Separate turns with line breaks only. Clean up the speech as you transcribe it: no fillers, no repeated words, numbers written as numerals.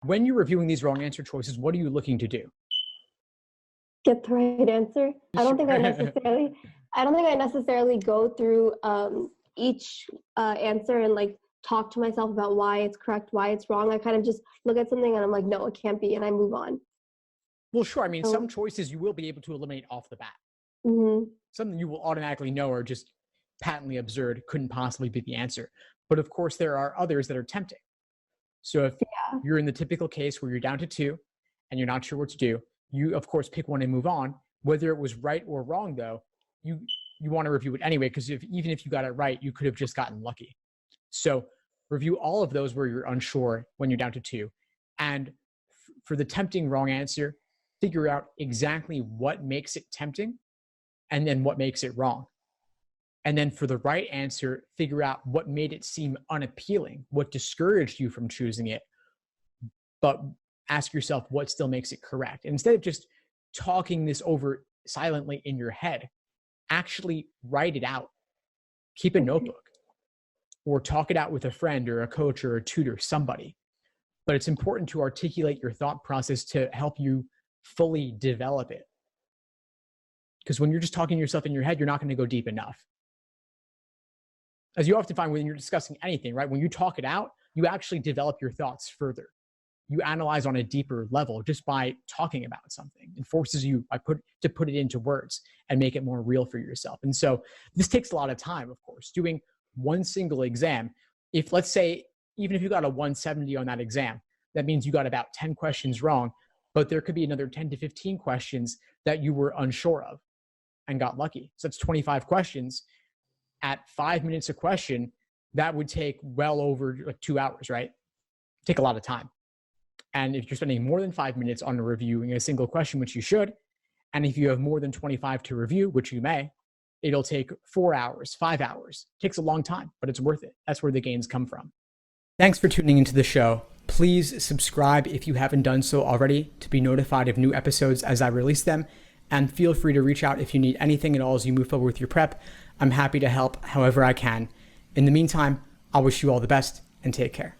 When you're reviewing these wrong answer choices, what are you looking to do?
Get the right answer. I don't think I necessarily go through each answer and like talk to myself about why it's correct, why it's wrong. I kind of just look at something and I'm like, no, it can't be, and I move on.
Well, sure. I mean, some choices you will be able to eliminate off the bat. Something you will automatically know are just patently absurd, couldn't possibly be the answer. But of course, there are others that are tempting. So if you're in the typical case where you're down to 2 and you're not sure what to do, you of course pick one and move on. Whether it was right or wrong, though, you want to review it anyway, because even if you got it right, you could have just gotten lucky. So review all of those where you're unsure when you're down to 2. And for the tempting wrong answer, figure out exactly what makes it tempting and then what makes it wrong. And then for the right answer, figure out what made it seem unappealing, what discouraged you from choosing it, but ask yourself what still makes it correct. And instead of just talking this over silently in your head, actually write it out. Keep a notebook or talk it out with a friend or a coach or a tutor, somebody. But it's important to articulate your thought process to help you fully develop it. Because when you're just talking to yourself in your head, you're not going to go deep enough. As you often find when you're discussing anything, right? When you talk it out, you actually develop your thoughts further. You analyze on a deeper level just by talking about something. It forces you to put it into words and make it more real for yourself. And so this takes a lot of time, of course. Doing one single exam, if let's say, even if you got a 170 on that exam, that means you got about 10 questions wrong, but there could be another 10 to 15 questions that you were unsure of and got lucky. So that's 25 questions. At 5 minutes a question, that would take well over like 2 hours, right? Take a lot of time. And if you're spending more than 5 minutes on reviewing a single question, which you should, and if you have more than 25 to review, which you may, it'll take 4 hours, 5 hours. It takes a long time, but it's worth it. That's where the gains come from. Thanks for tuning into the show. Please subscribe if you haven't done so already to be notified of new episodes as I release them. And feel free to reach out if you need anything at all as you move forward with your prep. I'm happy to help however I can. In the meantime, I'll wish you all the best and take care.